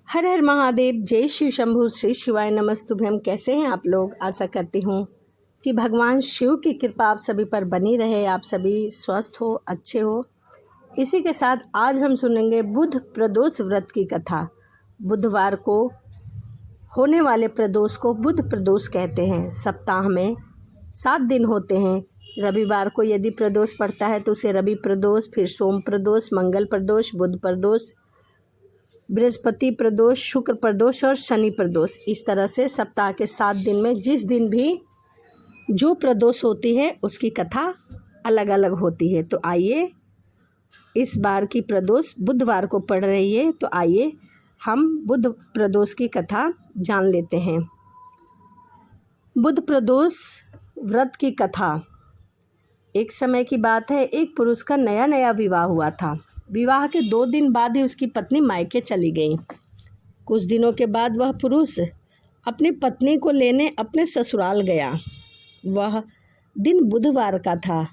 हर हर महादेव, जय शिव शंभु, श्री शिवाय नमस्तुभ्यम। कैसे हैं आप लोग? आशा करती हूँ कि भगवान शिव की कृपा आप सभी पर बनी रहे, आप सभी स्वस्थ हो, अच्छे हो। इसी के साथ आज हम सुनेंगे बुध प्रदोष व्रत की कथा। बुधवार को होने वाले प्रदोष को बुध प्रदोष कहते हैं। सप्ताह में 7 दिन होते हैं। रविवार को यदि प्रदोष पड़ता है तो उसे रवि प्रदोष, फिर सोम प्रदोष, मंगल प्रदोष, बुध प्रदोष, बृहस्पति प्रदोष, शुक्र प्रदोष और शनि प्रदोष। इस तरह से सप्ताह के 7 दिन में जिस दिन भी जो प्रदोष होती है उसकी कथा अलग अलग होती है। तो आइए, इस बार की प्रदोष बुधवार को पड़ रही है, तो आइए हम बुध प्रदोष की कथा जान लेते हैं। बुध प्रदोष व्रत की कथा। एक समय की बात है, एक पुरुष का नया नया विवाह हुआ था। विवाह के 2 दिन बाद ही उसकी पत्नी मायके चली गई। कुछ दिनों के बाद वह पुरुष अपनी पत्नी को लेने अपने ससुराल गया। वह दिन बुधवार का था।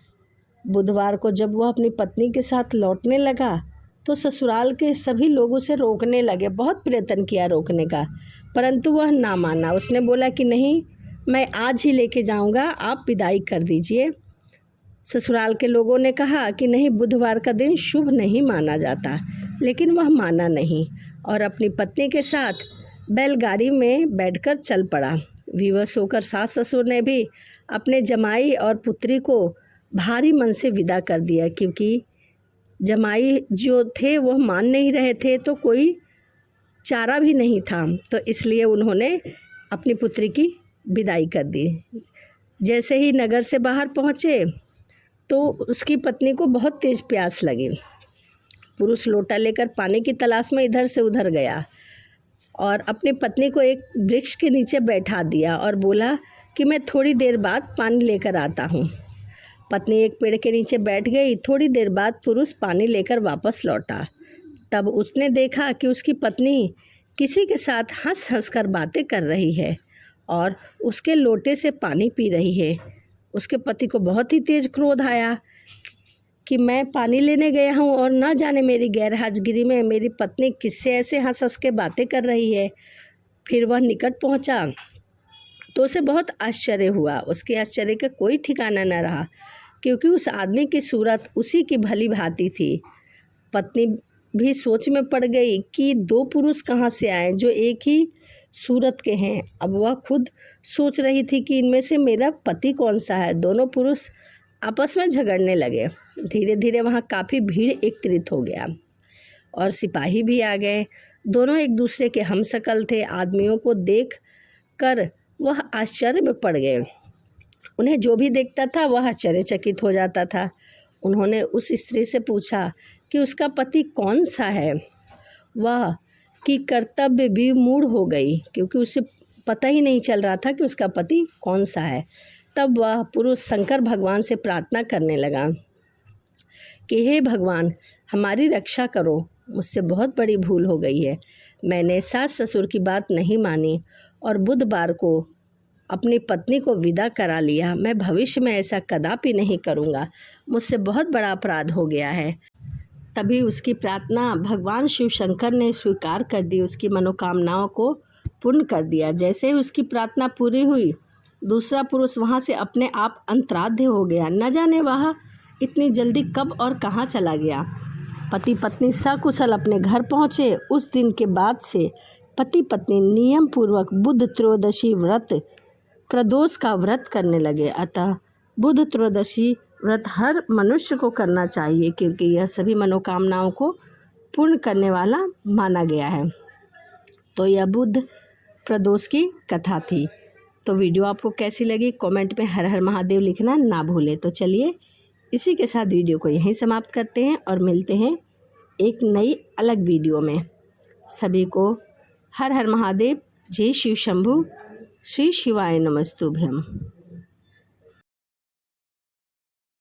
बुधवार को जब वह अपनी पत्नी के साथ लौटने लगा तो ससुराल के सभी लोग उसे रोकने लगे। बहुत प्रयत्न किया रोकने का, परंतु वह ना माना। उसने बोला कि नहीं, मैं आज ही लेके जाऊंगा, आप विदाई कर दीजिए। ससुराल के लोगों ने कहा कि नहीं, बुधवार का दिन शुभ नहीं माना जाता, लेकिन वह माना नहीं और अपनी पत्नी के साथ बैलगाड़ी में बैठकर चल पड़ा। विवश होकर सास ससुर ने भी अपने जमाई और पुत्री को भारी मन से विदा कर दिया, क्योंकि जमाई जो थे वह मान नहीं रहे थे, तो कोई चारा भी नहीं था, तो इसलिए उन्होंने अपनी पुत्री की विदाई कर दी। जैसे ही नगर से बाहर पहुँचे तो उसकी पत्नी को बहुत तेज प्यास लगी। पुरुष लोटा लेकर पानी की तलाश में इधर से उधर गया और अपनी पत्नी को एक वृक्ष के नीचे बैठा दिया और बोला कि मैं थोड़ी देर बाद पानी लेकर आता हूँ। पत्नी एक पेड़ के नीचे बैठ गई। थोड़ी देर बाद पुरुष पानी लेकर वापस लौटा। तब उसने देखा कि उसकी पत्नी किसी के साथ हंस हंस कर बातें कर रही है और उसके लोटे से पानी पी रही है। उसके पति को बहुत ही तेज क्रोध आया कि मैं पानी लेने गया हूँ और ना जाने मेरी गैरहाजिरी में मेरी पत्नी किससे ऐसे हंस हंस के बातें कर रही है। फिर वह निकट पहुँचा तो उसे बहुत आश्चर्य हुआ। उसके आश्चर्य का कोई ठिकाना न रहा, क्योंकि उस आदमी की सूरत उसी की भली भांति थी। पत्नी भी सोच में पड़ गई कि 2 पुरुष कहाँ से आए जो एक ही सूरत के हैं। अब वह खुद सोच रही थी कि इनमें से मेरा पति कौन सा है। दोनों पुरुष आपस में झगड़ने लगे। धीरे धीरे वहाँ काफ़ी भीड़ एकत्रित हो गया और सिपाही भी आ गए। दोनों एक दूसरे के हमशक्ल थे। आदमियों को देख कर वह आश्चर्य में पड़ गए। उन्हें जो भी देखता था वह आश्चर्यचकित हो जाता था। उन्होंने उस स्त्री से पूछा कि उसका पति कौन सा है। वह कि कर्तव्य भी मूढ़ हो गई, क्योंकि उसे पता ही नहीं चल रहा था कि उसका पति कौन सा है। तब वह पुरुष शंकर भगवान से प्रार्थना करने लगा कि हे भगवान, हमारी रक्षा करो। मुझसे बहुत बड़ी भूल हो गई है। मैंने सास ससुर की बात नहीं मानी और बुधवार को अपनी पत्नी को विदा करा लिया। मैं भविष्य में ऐसा कदापि नहीं करूँगा। मुझसे बहुत बड़ा अपराध हो गया है। तभी उसकी प्रार्थना भगवान शिव शंकर ने स्वीकार कर दी, उसकी मनोकामनाओं को पूर्ण कर दिया। जैसे ही उसकी प्रार्थना पूरी हुई, दूसरा पुरुष वहाँ से अपने आप अंतराध्य हो गया। न जाने वह इतनी जल्दी कब और कहाँ चला गया। पति पत्नी सकुशल अपने घर पहुँचे। उस दिन के बाद से पति पत्नी नियम पूर्वक बुध त्रयोदशी व्रत प्रदोष का व्रत करने लगे। अतः बुध त्रयोदशी व्रत हर मनुष्य को करना चाहिए, क्योंकि यह सभी मनोकामनाओं को पूर्ण करने वाला माना गया है। तो यह बुध प्रदोष की कथा थी। तो वीडियो आपको कैसी लगी कमेंट में हर हर महादेव लिखना ना भूलें। तो चलिए, इसी के साथ वीडियो को यहीं समाप्त करते हैं और मिलते हैं एक नई अलग वीडियो में। सभी को हर हर महादेव, जय शिव शंभु, श्री शिवाय नमस्तुभ्यम।